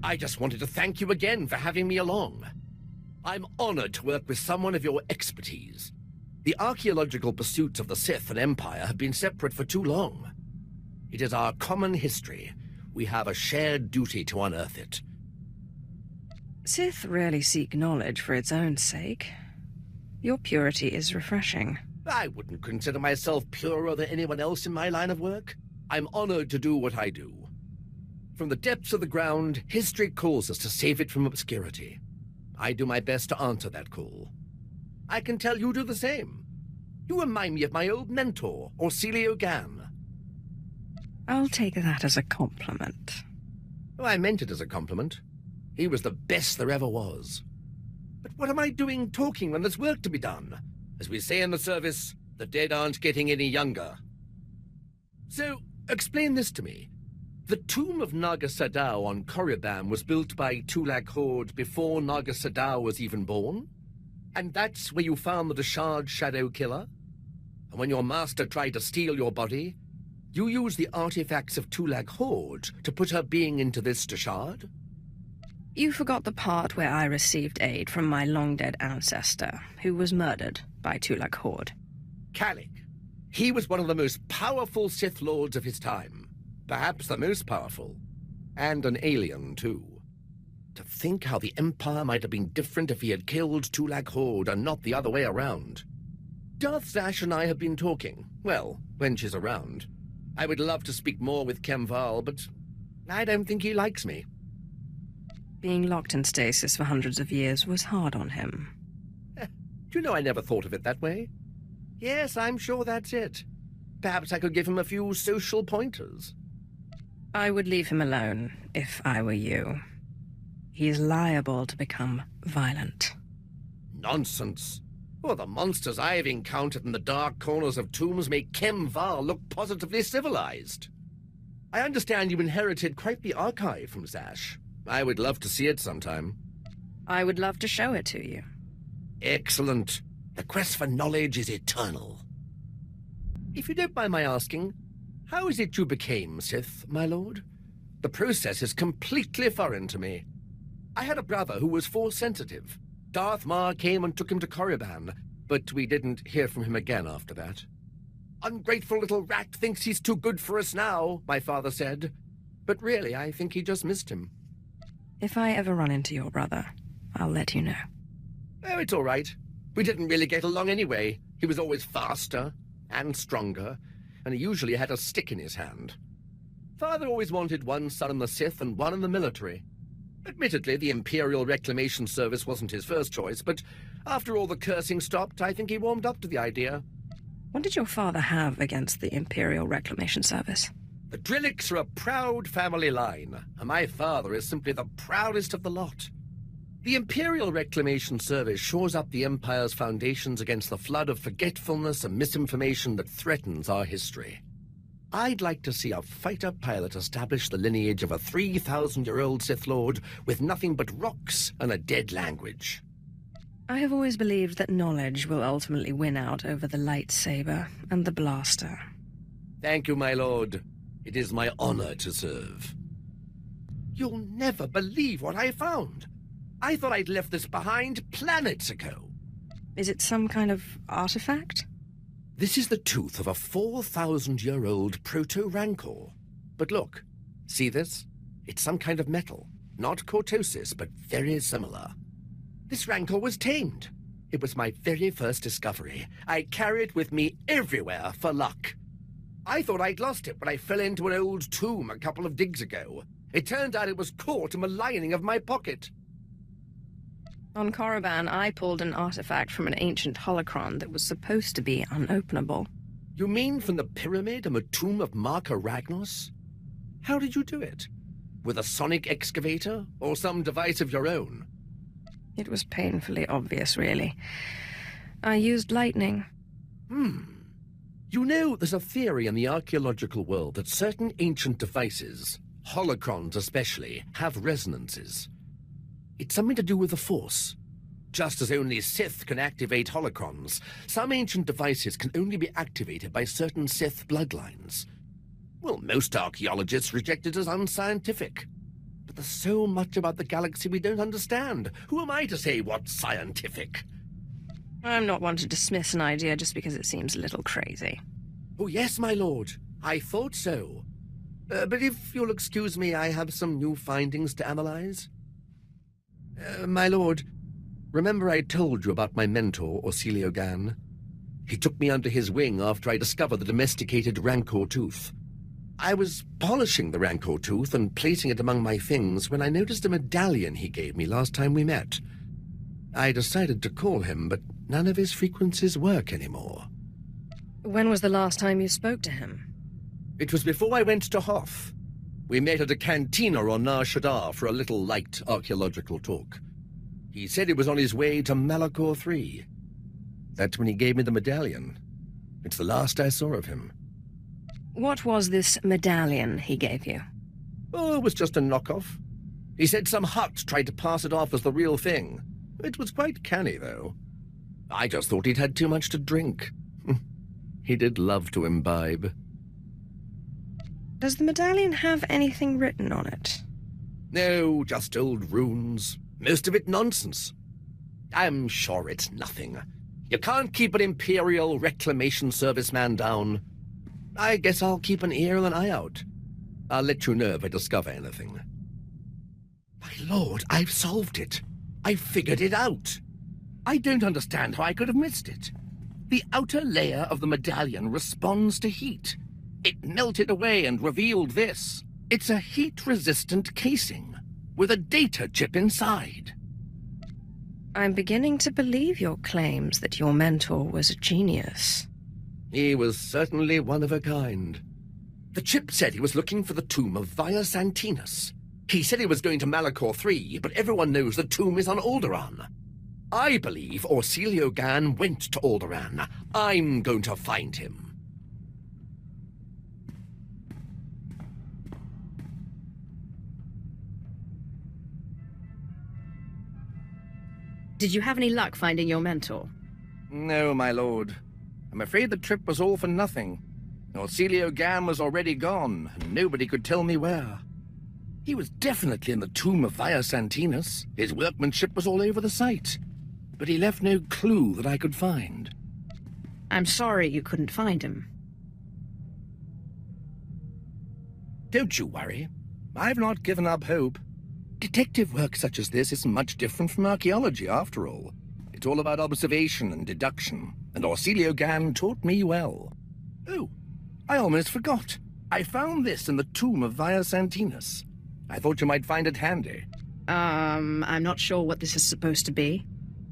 I just wanted to thank you again for having me along. I'm honored to work with someone of your expertise. The archaeological pursuits of the Sith and Empire have been separate for too long. It is our common history. We have a shared duty to unearth it. Sith rarely seek knowledge for its own sake. Your purity is refreshing. I wouldn't consider myself purer than anyone else in my line of work. I'm honored to do what I do. From the depths of the ground, history calls us to save it from obscurity. I do my best to answer that call. I can tell you do the same. You remind me of my old mentor, Orsilio Gan. I'll take that as a compliment. Oh, I meant it as a compliment. He was the best there ever was. But what am I doing talking when there's work to be done? As we say in the service, the dead aren't getting any younger. So, explain this to me. The tomb of Naga Sadow on Korriban was built by Twi'lek Horde before Naga Sadow was even born? And that's where you found the Deshard Shadow Killer? And when your master tried to steal your body, you used the artifacts of Twi'lek Horde to put her being into this Deshard? You forgot the part where I received aid from my long-dead ancestor, who was murdered by Twi'lek Horde. Kallik. He was one of the most powerful Sith Lords of his time. Perhaps the most powerful. And an alien, too. To think how the Empire might have been different if he had killed Twi'lek Horde and not the other way around. Darth Zash and I have been talking. Well, when she's around. I would love to speak more with Kemval, but I don't think he likes me. Being locked in stasis for hundreds of years was hard on him. Do you know, I never thought of it that way. Yes, I'm sure that's it. Perhaps I could give him a few social pointers. I would leave him alone, if I were you. He is liable to become violent. Nonsense. Well, the monsters I've encountered in the dark corners of tombs make Kemval look positively civilized. I understand you inherited quite the archive from Zash. I would love to see it sometime. I would love to show it to you. Excellent. The quest for knowledge is eternal. If you don't mind my asking, how is it you became Sith, my lord? The process is completely foreign to me. I had a brother who was Force-sensitive. Darth Maul came and took him to Korriban, but we didn't hear from him again after that. Ungrateful little rat thinks he's too good for us now, my father said. But really, I think he just missed him. If I ever run into your brother, I'll let you know. Oh, it's all right. We didn't really get along anyway. He was always faster and stronger, and he usually had a stick in his hand. Father always wanted one son in the Sith and one in the military. Admittedly, the Imperial Reclamation Service wasn't his first choice, but after all the cursing stopped, I think he warmed up to the idea. What did your father have against the Imperial Reclamation Service? The Drelliks are a proud family line, and my father is simply the proudest of the lot. The Imperial Reclamation Service shores up the Empire's foundations against the flood of forgetfulness and misinformation that threatens our history. I'd like to see a fighter pilot establish the lineage of a 3,000-year-old Sith Lord with nothing but rocks and a dead language. I have always believed that knowledge will ultimately win out over the lightsaber and the blaster. Thank you, my lord. It is my honor to serve. You'll never believe what I found. I thought I'd left this behind planets ago. Is it some kind of artifact? This is the tooth of a 4,000-year-old proto-rancor. But look, see this? It's some kind of metal. Not cortosis, but very similar. This rancor was tamed. It was my very first discovery. I carry it with me everywhere for luck. I thought I'd lost it when I fell into an old tomb a couple of digs ago. It turned out it was caught in the lining of my pocket. On Korriban, I pulled an artifact from an ancient holocron that was supposed to be unopenable. You mean from the pyramid and the tomb of Marka Ragnos? How did you do it? With a sonic excavator, or some device of your own? It was painfully obvious, really. I used lightning. You know, there's a theory in the archaeological world that certain ancient devices, holocrons especially, have resonances. It's something to do with the Force. Just as only Sith can activate holocrons, some ancient devices can only be activated by certain Sith bloodlines. Well, most archaeologists reject it as unscientific. But there's so much about the galaxy we don't understand. Who am I to say what's scientific? I'm not one to dismiss an idea just because it seems a little crazy. Oh, yes, my lord. I thought so. But if you'll excuse me, I have some new findings to analyze. My lord, remember I told you about my mentor, Orsilio Gan? He took me under his wing after I discovered the domesticated Rancor tooth. I was polishing the Rancor tooth and placing it among my things when I noticed a medallion he gave me last time we met. I decided to call him, but none of his frequencies work anymore. When was the last time you spoke to him? It was before I went to Hoth. We met at a cantina on Nar Shaddaa for a little light archaeological talk. He said he was on his way to Malachor III. That's when he gave me the medallion. It's the last I saw of him. What was this medallion he gave you? Oh, it was just a knockoff. He said some Hutt tried to pass it off as the real thing. It was quite canny, though. I just thought he'd had too much to drink. He did love to imbibe. Does the medallion have anything written on it? No, just old runes. Most of it nonsense. I'm sure it's nothing. You can't keep an Imperial Reclamation Service man down. I guess I'll keep an ear and an eye out. I'll let you know if I discover anything. My lord, I've solved it. I've figured it out. I don't understand how I could have missed it. The outer layer of the medallion responds to heat. It melted away and revealed this. It's a heat-resistant casing with a data chip inside. I'm beginning to believe your claims that your mentor was a genius. He was certainly one of a kind. The chip said he was looking for the tomb of Via Santinus. He said he was going to Malachor III, but everyone knows the tomb is on Alderaan. I believe Orsilio Gan went to Alderaan. I'm going to find him. Did you have any luck finding your mentor? No, my lord. I'm afraid the trip was all for nothing. Orsilio Gan was already gone, and nobody could tell me where. He was definitely in the tomb of Via Santinus. His workmanship was all over the site. But he left no clue that I could find. I'm sorry you couldn't find him. Don't you worry. I've not given up hope. Detective work such as this isn't much different from archaeology, after all. It's all about observation and deduction, and Orsilio Gan taught me well. Oh, I almost forgot. I found this in the tomb of Via Santinus. I thought you might find it handy. I'm not sure what this is supposed to be.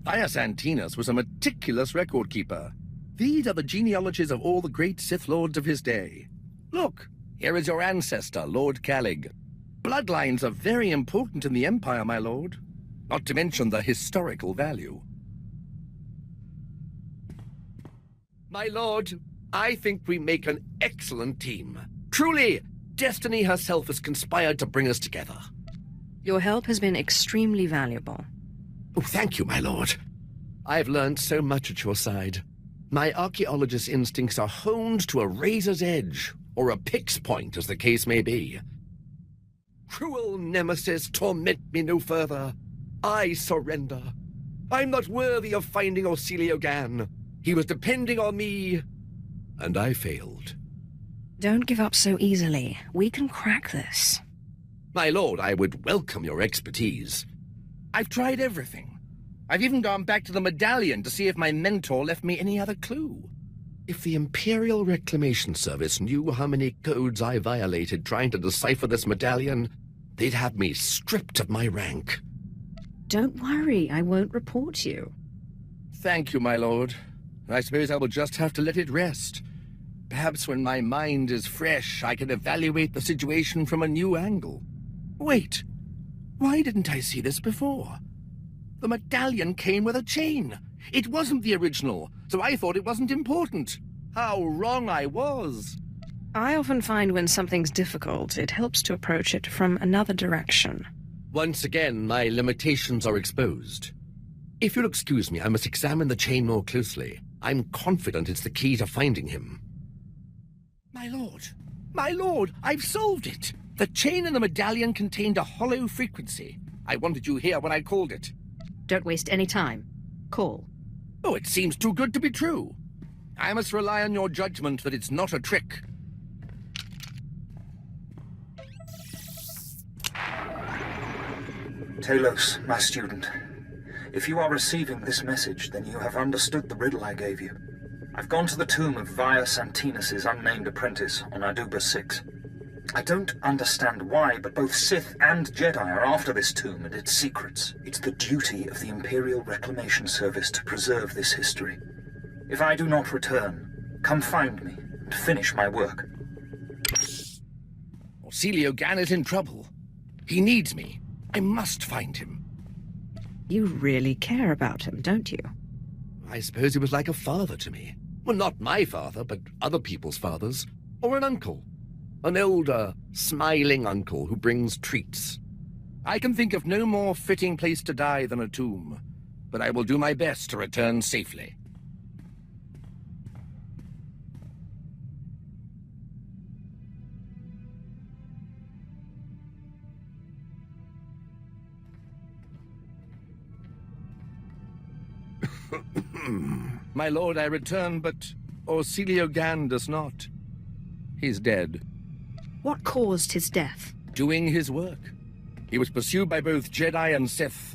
Via Santinus was a meticulous record-keeper. These are the genealogies of all the great Sith Lords of his day. Look, here is your ancestor, Lord Calig. Bloodlines are very important in the Empire, my lord. Not to mention the historical value. My lord, I think we make an excellent team. Truly, destiny herself has conspired to bring us together. Your help has been extremely valuable. Oh, thank you, my lord. I've learned so much at your side. My archaeologist's instincts are honed to a razor's edge, or a pick's point, as the case may be. Cruel nemesis, torment me no further. I surrender. I'm not worthy of finding Orsilio Gan. He was depending on me, and I failed. Don't give up so easily. We can crack this. My lord, I would welcome your expertise. I've tried everything. I've even gone back to the medallion to see if my mentor left me any other clue. If the Imperial Reclamation Service knew how many codes I violated trying to decipher this medallion, they'd have me stripped of my rank. Don't worry, I won't report you. Thank you, my lord. I suppose I will just have to let it rest. Perhaps when my mind is fresh, I can evaluate the situation from a new angle. Wait, why didn't I see this before? The medallion came with a chain. It wasn't the original, so I thought it wasn't important. How wrong I was. I often find when something's difficult, it helps to approach it from another direction. Once again, my limitations are exposed. If you'll excuse me, I must examine the chain more closely. I'm confident it's the key to finding him. My lord, I've solved it! The chain in the medallion contained a hollow frequency. I wanted you here when I called it. Don't waste any time. Call. Oh, it seems too good to be true. I must rely on your judgment that it's not a trick. Talos, my student. If you are receiving this message, then you have understood the riddle I gave you. I've gone to the tomb of Via Santinus' unnamed apprentice on Aduba 6. I don't understand why, but both Sith and Jedi are after this tomb and its secrets. It's the duty of the Imperial Reclamation Service to preserve this history. If I do not return, come find me and finish my work. Orsilio Gan is in trouble. He needs me. I must find him. You really care about him, don't you? I suppose he was like a father to me. Well, not my father, but other people's fathers. Or an uncle. An older, smiling uncle who brings treats. I can think of no more fitting place to die than a tomb, but I will do my best to return safely. My lord, I return, but Orsilio Gan does not. He's dead. What caused his death? Doing his work. He was pursued by both Jedi and Sith.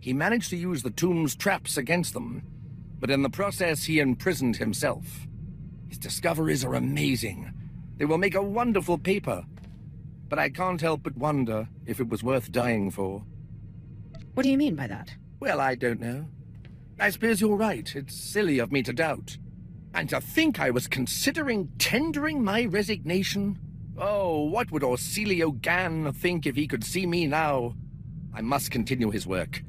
He managed to use the tomb's traps against them, but in the process he imprisoned himself. His discoveries are amazing. They will make a wonderful paper. But I can't help but wonder if it was worth dying for. What do you mean by that? Well, I don't know. I suppose you're right. It's silly of me to doubt. And to think I was considering tendering my resignation? Oh, what would Orsilio Gan think if he could see me now? I must continue his work.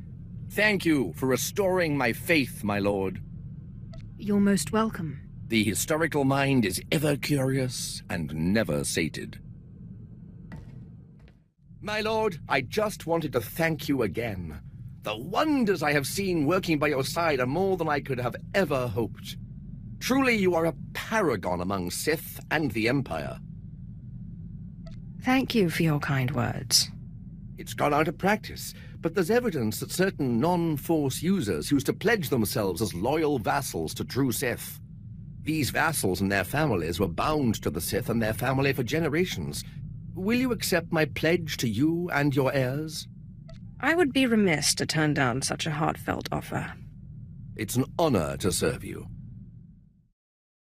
Thank you for restoring my faith, my lord. You're most welcome. The historical mind is ever curious and never sated. My lord, I just wanted to thank you again. The wonders I have seen working by your side are more than I could have ever hoped. Truly, you are a paragon among Sith and the Empire. Thank you for your kind words. It's gone out of practice, but there's evidence that certain non-Force users used to pledge themselves as loyal vassals to true Sith. These vassals and their families were bound to the Sith and their family for generations. Will you accept my pledge to you and your heirs? I would be remiss to turn down such a heartfelt offer. It's an honor to serve you.